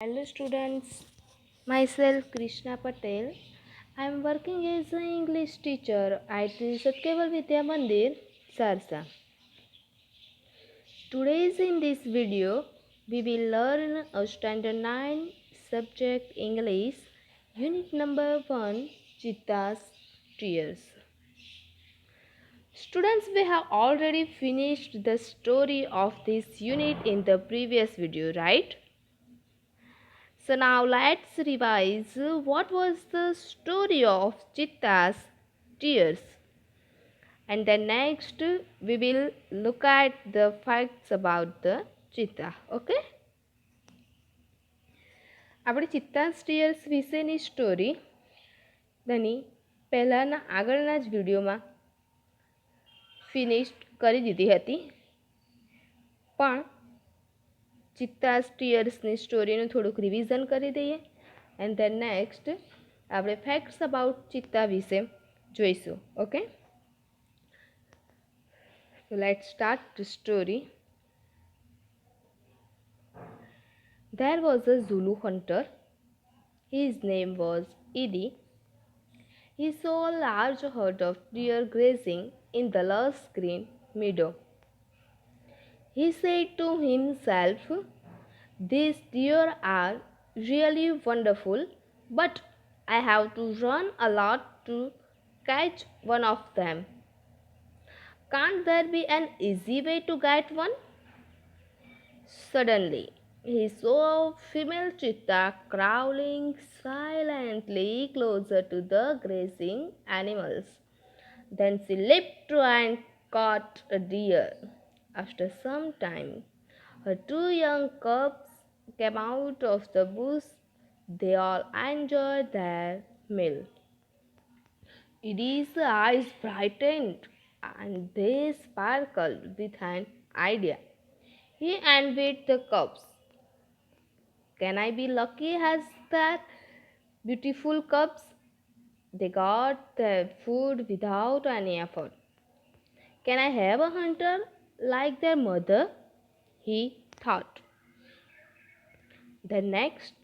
Hello students, myself Krishna Patel. I am working as an English teacher at Satkeval Vidya Mandir, Sarsa. Today's in this video, we will learn a standard 9 subject English, unit number 1, Chitta's Tears. Students, we have already finished the story of this unit in the previous video, right? So now let's revise what was the story of Chitta's tears. And then next we will look at the facts about the Chitta. Okay? આપણે ચિત્તાસ tears વિશેની story તેની પહેલાંના આગળના જ વિડીયોમાં finish કરી દીધી હતી, પણ ચિત્તાસ ટીયર્સની સ્ટોરીનું થોડુંક રિવિઝન કરી દઈએ. એન્ડ ધેન નેક્સ્ટ આપણે ફેક્ટ્સ અબાઉટ ચિત્તા વિશે જોઈશું. Okay, so let's start the story. There was a Zulu hunter. His name was Idi. He saw a large herd of deer grazing in the lush green meadow. He said to himself, "These deer are really wonderful, but I have to run a lot to catch one of them. Can't there be an easy way to get one?" Suddenly, he saw a female cheetah crawling silently closer to the grazing animals. Then she leaped and caught a deer. After some time, her two young cubs came out of the bush. They all enjoyed their meal. Edie's eyes brightened and they sparkled with an idea. He envied the cubs. "Can I be lucky as their beautiful cubs? They got their food without any effort. Can I have a hunter like their mother?" he thought. Then next,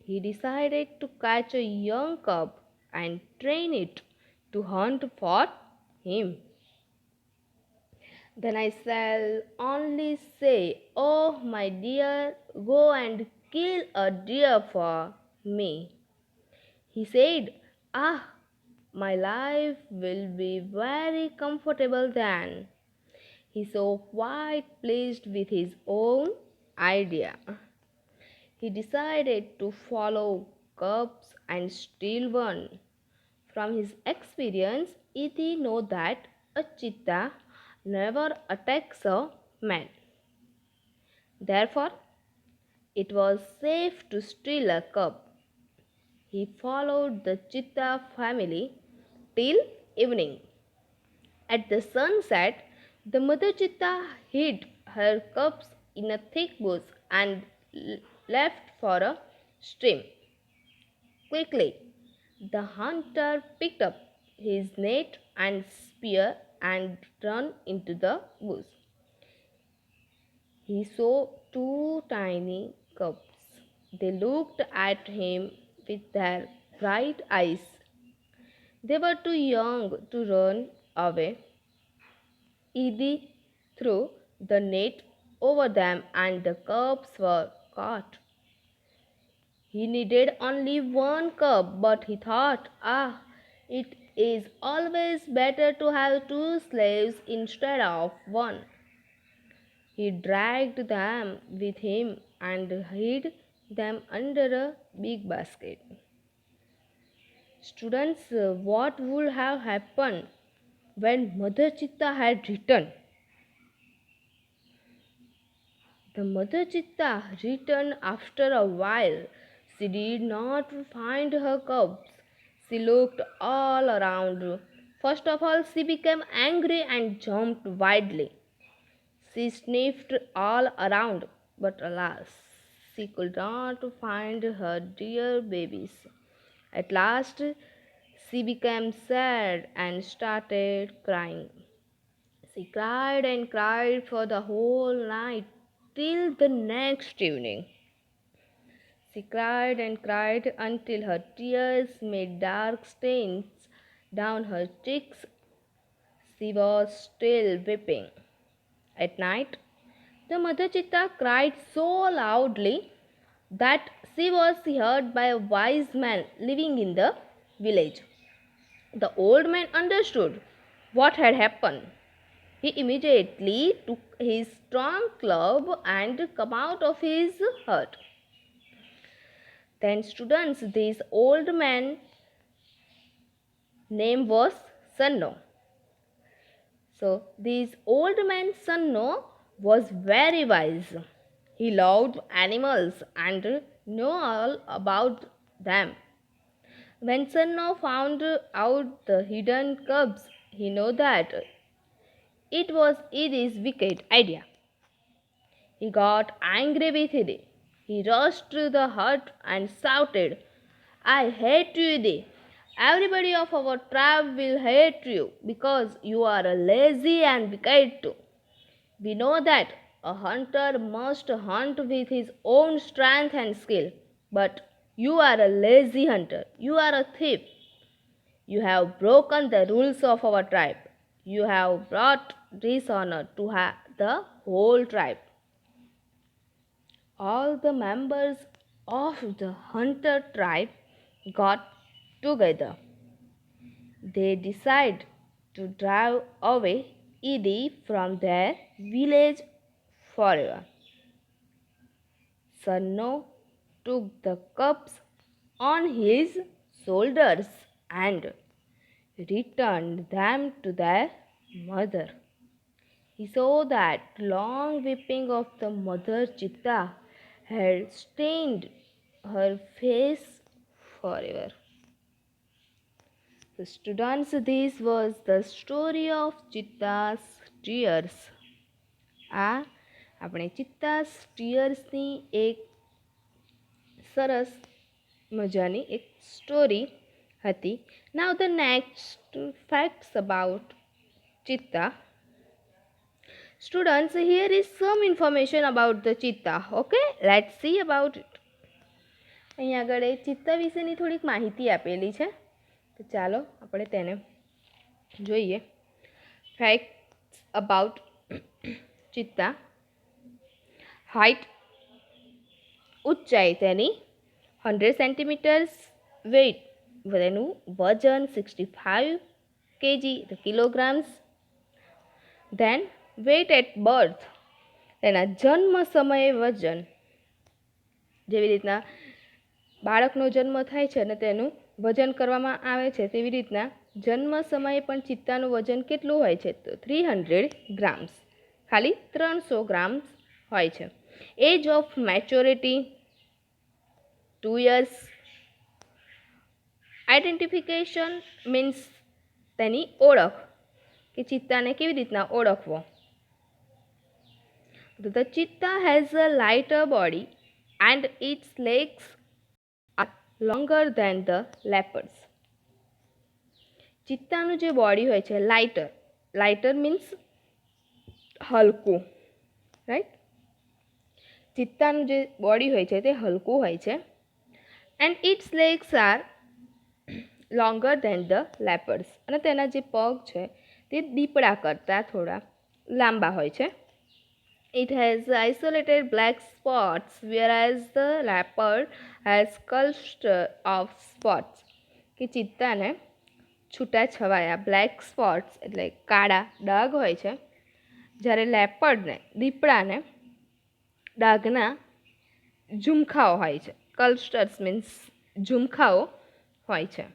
he decided to catch a young cub and train it to hunt for him. "Then I shall only say, 'Oh, my dear, go and kill a deer for me,'" he said. "Ah, my life will be very comfortable then." He was quite pleased with his own idea. He decided to follow cubs and steal one. From his experience, he knew that a cheetah never attacks a man. Therefore, it was safe to steal a cub. He followed the cheetah family till evening. At the sunset, the mother cheetah hid her cubs in a thick bush and left for a stream. Quickly, the hunter picked up his net and spear and ran into the bush. He saw two tiny cubs. They looked at him with their bright eyes. They were too young to run away. Edie threw the net over them and the cubs were caught. He needed only one cub, but he thought, it is always better to have two slaves instead of one. He dragged them with him and hid them under a big basket. Students, what would have happened when Mother Cheetah had returned? The mother cheetah returned after a while. She did not find her cubs. She looked all around. First of all, she became angry and jumped wildly. She sniffed all around, but alas, she could not find her dear babies. At last, she became sad and started crying. She cried and cried for the whole night till the next evening. She cried and cried until her tears made dark stains down her cheeks. She was still weeping. At night, the mother cheetah cried so loudly that she was heard by a wise man living in the village. The old man understood what had happened. He immediately took his strong club and came out of his hut. Then, students, this old man name was Sanno. So, this old man Sanno was very wise. He loved animals and knew all about them. When Sanno found out the hidden cubs, he knew that it was Edie's wicked idea. He got angry with Edie. He rushed to the hut and shouted, I hate you, Edie. Everybody of our tribe will hate you because you are a lazy and wicked too. We know that a hunter must hunt with his own strength and skill, but you are a lazy hunter. You are a thief. You have broken the rules of our tribe. You have brought dishonor to the whole tribe. All the members of the hunter tribe got together. They decided to drive away Edie from their village forever. Sanno took the cubs on his shoulders and returned them to their mother. He saw that long weeping of the mother cheetah had stained her face forever. So students, this was the story of cheetah's tears. આપણે ચિત્તાસ ટીયર્સની એક સરસ મજાની એક story હતી. નાઉ the next facts about cheetah. Students, here is some information about the cheetah. Okay, let's see about it. અહીં આગળ ચિત્તા વિશેની થોડીક માહિતી આપેલી છે, તો ચાલો આપણે તેને જોઈએ. ફેક્ટ્સ અબાઉટ ચિત્તા. હાઇટ, ઊંચાઈ તેની 100 સેન્ટીમીટર્સ. વેઇટ, તેનું વજન 65 kg, the kilograms. Then weight at birth, તેના જન્મ સમયે વજન. જેવી રીતના બાળકનો જન્મ થાય છે અને તેનું વજન કરવામાં આવે છે, તેવી રીતના જન્મ સમયે પણ ચિત્તાનું વજન કેટલું હોય છે? તો 300 ગ્રામ્સ. ખાલી 300 ગ્રામ્સ હોય છે. Age of maturity 2 years. Identification means તેની ઓળખ, કે ચિત્તાને કેવી રીતના ઓળખવો. The cheetah has a lighter body and its legs are longer than the leopards. ચિત્તાનું જે બોડી હોય છે લાઇટર, લાઇટર મીન્સ હલકું, રાઈટ. ચિત્તાનું જે બોડી હોય છે તે હલકું હોય છે. And its legs are longer than the leopards, અને તેના જે પગ છે તે દીપડા કરતાં થોડા લાંબા હોય છે. It has isolated black spots, whereas the leopard has cluster of spots. કે ચિત્તાને છૂટા છવાયા બ્લેક સ્પોટ્સ એટલે કાળા ડાઘ હોય છે, જ્યારે લેપર્ડને દીપડાને ડાઘના ઝુમખાઓ હોય છે. કલ્સ્ટર્સ મીન્સ ઝુમખાઓ હોય છે.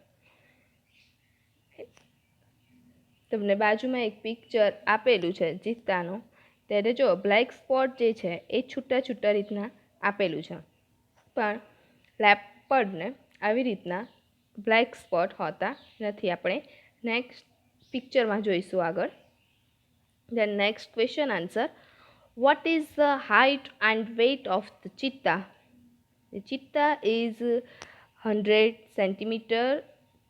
તમને બાજુમાં એક પિક્ચર આપેલું છે ચિત્તાનું, ત્યારે જો બ્લેક સ્પોટ જે છે એ છૂટા છૂટા રીતના આપેલું છે, પણ લેપર્ડને આવી રીતના બ્લેક સ્પોટ હોતા નથી. આપણે નેક્સ્ટ પિક્ચરમાં જોઈશું આગળ. Then next question answer. What is the height and weight of the cheetah? The cheetah is 100 centimeter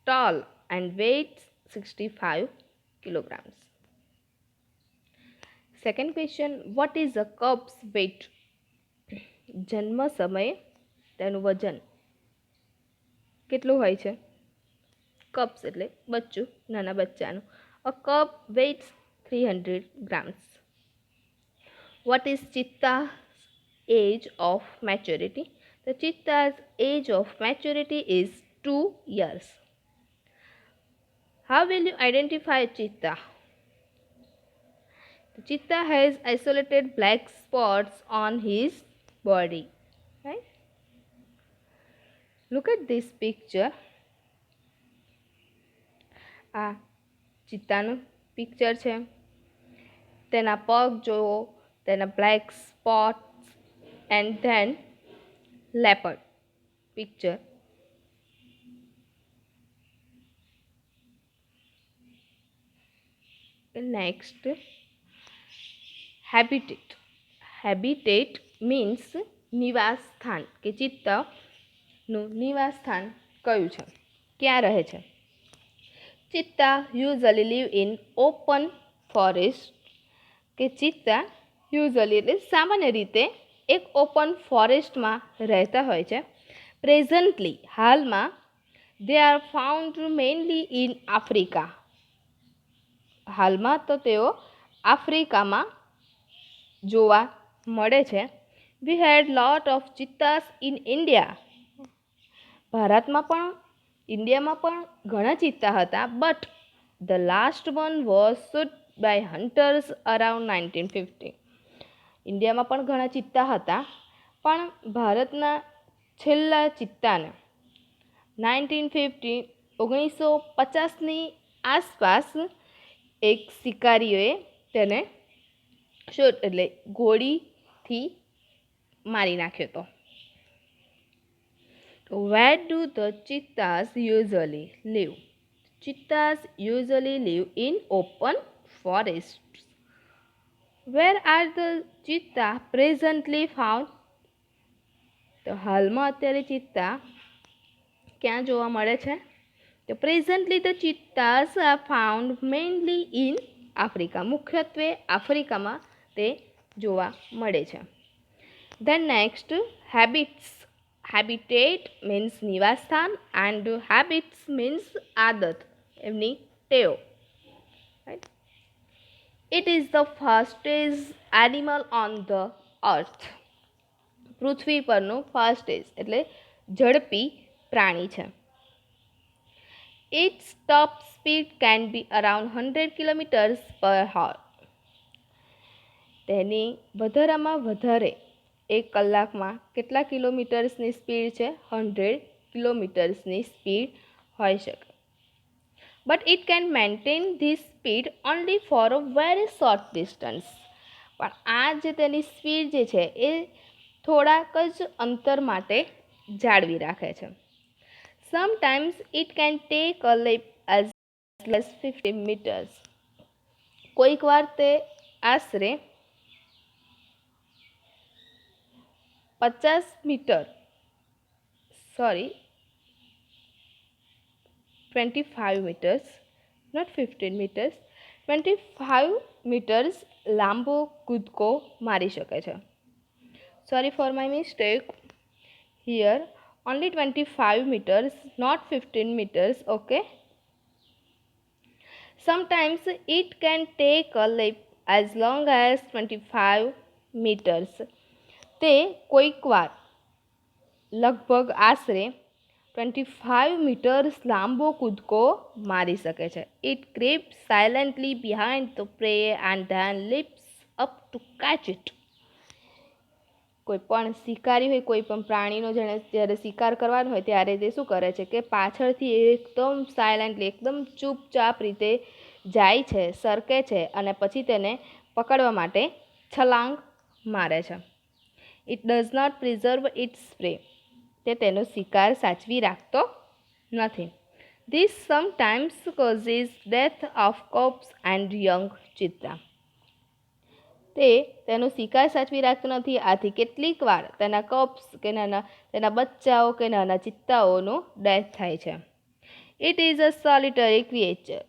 tall and weighs 65 kilograms. Second question, what is a cub's weight? જન્મ સમયે તેનું વજન કેટલું હોય છે? કપ્સ એટલે બચ્ચું, નાના બચ્ચાનું. A cub weighs 300 grams. What is cheetah's age of maturity? The cheetah's age of maturity is 2 years. How will you identify a cheetah? The cheetah has isolated black spots on his body. Right? Look at this picture. આ ચિત્તાનું picture છે. તેના પગ જુઓ, તેના black spots and then leopard picture. Next habitat. Habitat means નિવાસ સ્થાન, કે ચિત્તાનું નિવાસ સ્થાન કયું છે, ક્યાં રહે છે? Cheetah usually live in open forest, કે ચિત્તા યુઝલી એટલે સામાન્ય રીતે એક ઓપન ફોરેસ્ટમાં રહેતા હોય છે. પ્રેઝન્ટલી હાલમાં they are found mainly in Africa. હાલમાં તો તેઓ આફ્રિકામાં જોવા મળે છે. We had lot of cheetahs in India. ભારતમાં પણ, ઇન્ડિયામાં પણ ઘણા ચિત્તા હતા, but the last one was shot by hunters around 1950. ઇન્ડિયામાં પણ ઘણા ચિત્તા હતા, પણ ભારતના છેલ્લા ચિત્તાને 1950ની આસપાસ એક શિકારીઓએ તેને શૂટ એટલે ગોળીથી મારી નાખ્યો હતો. Where do the cheetahs usually live? Cheetahs usually live in open forests. Where are the cheetah presently found? તો હાલમાં અત્યારે ચિત્તા ક્યાં જોવા મળે છે? તો presently the cheetahs are found mainly in Africa. મુખ્યત્વે આફ્રિકામાં તે જોવા મળે છે. Then next habits. Habitat means નિવાસસ્થાન એન્ડ હેબિટ્સ મીન્સ આદત, એમની ટેવ. Right. It is the fastest animal on the earth. પૃથ્વી પરનું ફાસ્ટેસ્ટ એટલે ઝડપી પ્રાણી છે. Its top speed can be around 100 km/h. તેની વધારામાં વધારે એક કલાકમાં કેટલા કિલોમીટર્સની સ્પીડ છે? 100 કિલોમીટર્સની સ્પીડ હોઈ શકે. But it can maintain this speed only for a very short distance. પણ આ જે તેની સ્પીડ જે છે એ થોડાક જ અંતર માટે જાળવી રાખે છે. Sometimes it can take a leap as less 50 meters. કોઈક વાર તે આશરે 25 metre 25 meters, not 15 meters, 25 meters લાંબો કૂદકો મારી શકે છે. Sorry for my mistake. Here only 25 meters, not 15 meters. Okay. Sometimes it can take a leap as long as 25 meters. તે કોઈક વાર લગભગ આશરે 25 meters લાંબો કૂદકો મારી શકે છે. It creeps silently behind the prey and then leaps up to catch it. કોઈ પણ શિકારી હોય, કોઈ પણ પ્રાણીનો જેણે જ્યારે શિકાર કરવાનો હોય ત્યારે તે શું કરે છે કે પાછળથી એકદમ સાયલેન્ટલી, એકદમ ચૂપચાપ રીતે જાય છે, સરકે છે અને પછી તેને પકડવા માટે છલાંગ મારે છે. It does not preserve its prey. તે તેનો શિકાર સાચવી રાખતો નથી. This sometimes causes death of cubs and young cheetah. તે તેનો શિકાર સાચવી રાખતો નથી, આથી કેટલીક વાર તેના કપ્સ કે તેના બચ્ચાઓ કે નાના ચિત્તાઓનું ડેથ થાય છે. It is a solitary creature.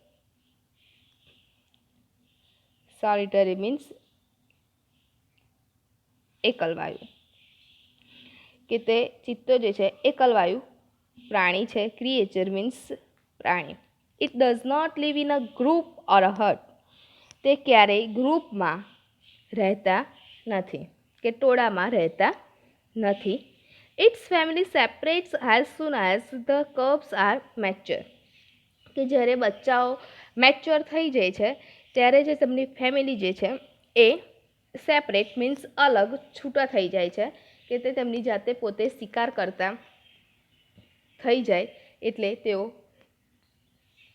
Solitary means એકલવાયુ, કે તે ચિત્તો જે છે એકલવાયુ પ્રાણી છે. ક્રિએચર મીન્સ પ્રાણી. It does not live in a group or a hut. તે ક્યારેય ગ્રુપમાં રહેતા નથી કે ટોળામાં રહેતા નથી. Its family separates as soon as the cubs are mature. કે જ્યારે બચ્ચાઓ મેચ્યોર થઈ જાય છે ત્યારે જે તેમની ફેમિલી જે છે એ સેપરેટ મીન્સ અલગ છૂટા થઈ જાય છે કે તે તેમની જાતે પોતે શિકાર કરતા થઈ જાય એટલે તેઓ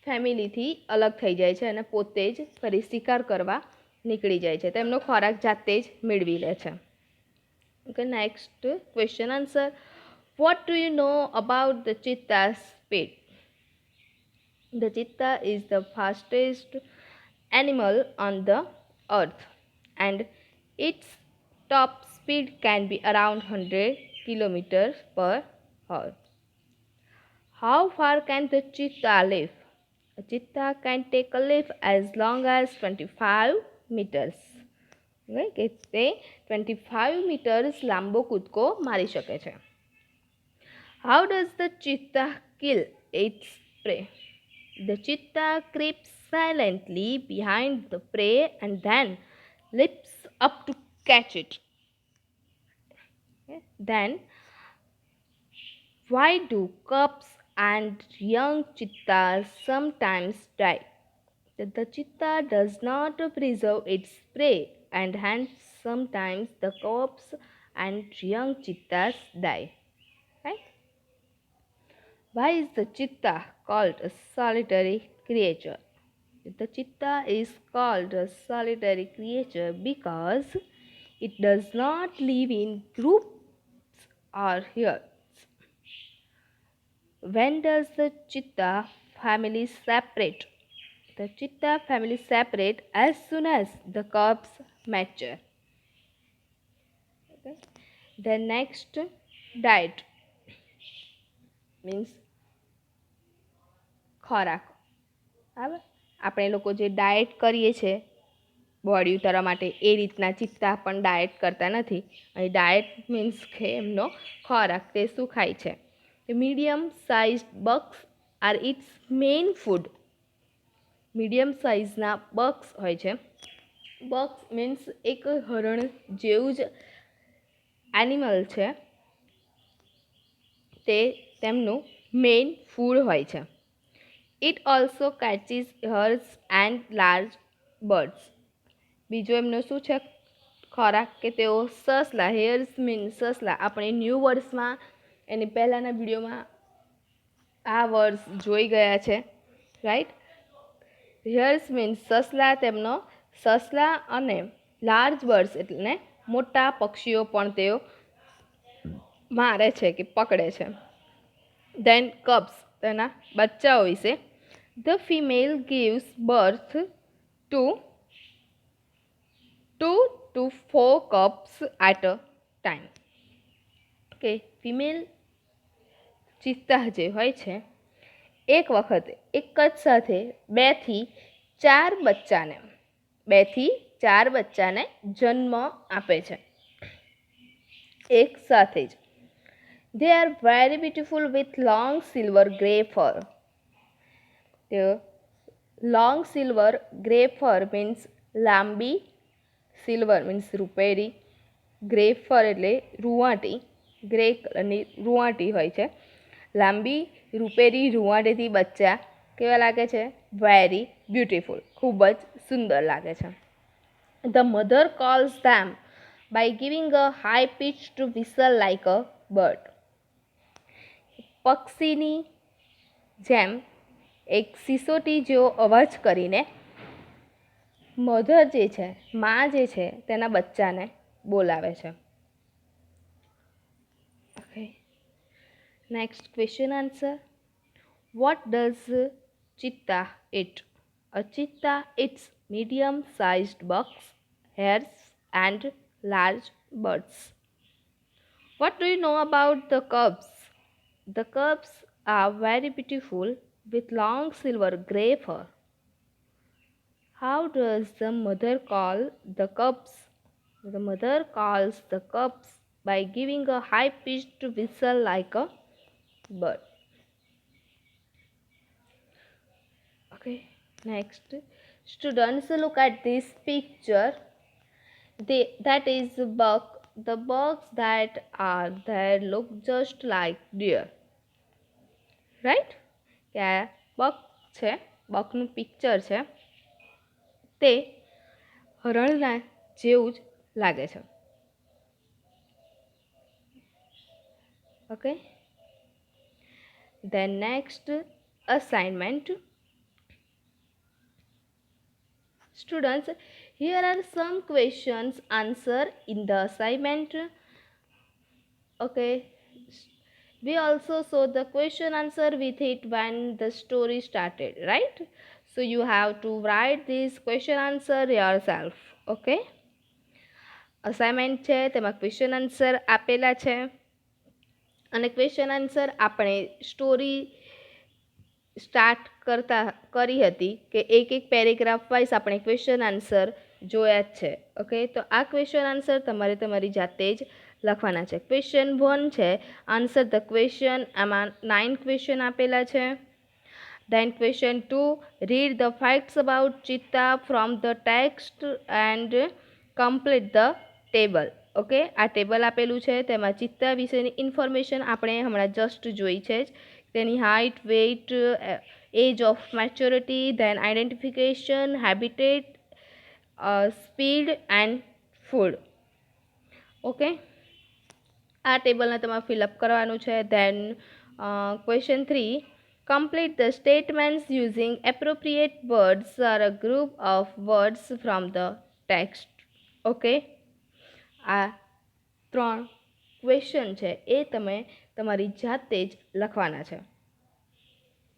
ફેમિલીથી અલગ થઈ જાય છે અને પોતે જ ફરી શિકાર કરવા નીકળી જાય છે. તેમનો ખોરાક જાતે જ મેળવી લે છે. Okay, next question answer. What do you know about the cheetah speed? The cheetah is the fastest animal on the earth and its top speed can be around 100 kilometers per hour. How far can the cheetah live? A cheetah can take a leap as long as 25 meters. કે તે 25 metres લાંબો કૂદકો મારી શકે છે. How does the cheetah kill its prey? The cheetah creeps silently behind the prey and then leaps up to catch it. Okay. Then, why do cubs and young cheetahs sometimes die? The cheetah does not preserve its prey and hence sometimes the cubs and young cheetahs die. Right? Why is the cheetah called a solitary creature? The cheetah is called a solitary creature because it does not live in groups or herds. When does the cheetah family separate? The cheetah family separate as soon as the cubs mature. Okay. The next, diet means ખોરાક. બરાબર, આપણે લોકો જે diet કરીએ છીએ body ઉતારવા માટે એ રીતના ચિત્તા પણ ડાયટ કરતા નથી. અહીં ડાયટ મીન્સ કે એમનો ખોરાક તે શું ખાય છે. Medium size bucks are its main food. Medium સાઇઝના બક્સ હોય છે. બક્સ મીન્સ એક હરણ જેવું જ એનિમલ છે. તે તેમનું મેઇન ફૂડ હોય છે. It also catches hares and large birds. બીજો એમનો શું છે ખોરાક કે તેઓ સસલા, હેર્સ મીન્સ સસલા. આપણે ન્યૂ વર્ડ્સમાં એની પહેલાંના વિડીયોમાં આ વર્ડ્સ જોઈ ગયા છે. રાઈટ. હેર્સ મીન્સ સસલા. તેમનો સસલા અને લાર્જ બર્ડ્સ એટલે મોટા પક્ષીઓ પણ તેઓ મારે છે કે પકડે છે. દેન કબ્સ, તેના બચ્ચાઓ વિશે. The female gives birth to 2 to 4 cubs at a time. કે ફિમેલ ચિત્તા જે હોય છે એક વખતે એક જ સાથે 2 થી 4 બચ્ચાને જન્મ આપે છે એક સાથે જ. They are very beautiful with long silver grey fur. The long silver grey fur means લાંબી, સિલ્વર મીન્સ રૂપેરી, ગ્રે ફર એટલે રૂંવાટી, ગ્રે કલરની રૂંવાટી હોય છે. લાંબી રૂપેરી રૂંવાટીથી બચ્ચા કેવા લાગે છે? વેરી બ્યુટીફુલ, ખૂબ જ સુંદર લાગે છે. The mother calls them by giving a high pitched whistle like a bird. પક્ષીની જેમ એક સિસોટી જેવો અવાજ કરીને મધર જે છે, મા જે છે તેના બચ્ચાને બોલાવે છે. Okay, next question answer. What does cheetah eat? A cheetah eats medium-sized bucks, hares, and large birds. What do you know about the cubs? The cubs are very beautiful with long silver grey fur. How does the mother call the cubs? The mother calls the cubs by giving a high pitched whistle like a bird. Okay, next, students look at this picture. That is buck. The bugs that are there look just like deer, right? કે આ buck છે, બકનું picture છે, તે હરણના જેવું જ લાગે છે. Okay, then next assignment. Students, here are some questions answer in the assignment. Okay, we also saw the question answer with it when the story started, right? So you have to write this question answer yourself. Okay, assignment છે તેમાં question answer આપેલા છે અને question answer આપણે story start કરી હતી કે એક એક પેરેગ્રાફ વાઇઝ આપણે ક્વેશ્ચન આન્સર જોયા જ છે. ઓકે, તો આ ક્વેશ્ચન આન્સર તમારે તમારી જાતે જ લખવાના છે. ક્વેશ્ચન 1 છે, આન્સર ધ ક્વેશ્ચન. આમાં 9 ક્વેશ્ચન આપેલા છે. Then question 2, read the facts about cheetah from the text and complete the table. Okay, આ ટેબલ આપેલું છે તેમાં ચિત્તા વિશેની ઇન્ફોર્મેશન આપણે હમણાં જસ્ટ જોઈ છે જ. તેની height, weight, age of maturity, then identification, habitat, speed and food. Okay, આ ટેબલને તમારે ફિલઅપ કરવાનું છે. Then question 3, complete the statements using appropriate words or a group of words from the text. Okay, આ 3 ક્વેશ્ચન છે એ તમે તમારી જાતે જ લખવાના છે.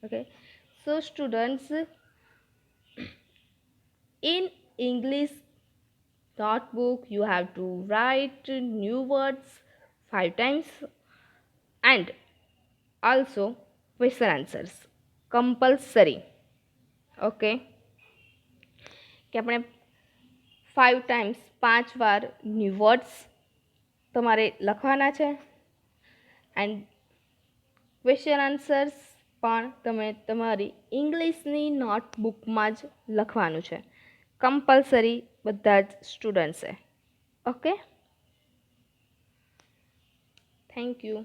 Okay, so students, in English notebook you have to write new words 5 times and also question answers compulsory. Okay, કે આપણે 5 times 5 વાર ન્યૂ વર્ડ્સ તમારે લખવાના છે એન્ડ ક્વેશ્ચન આન્સર્સ પણ તમે તમારી ઇંગ્લિશની નોટબુકમાં જ લખવાનું છે. કમ્પલસરી બધા જ સ્ટુડન્ટ્સે. Okay, thank you.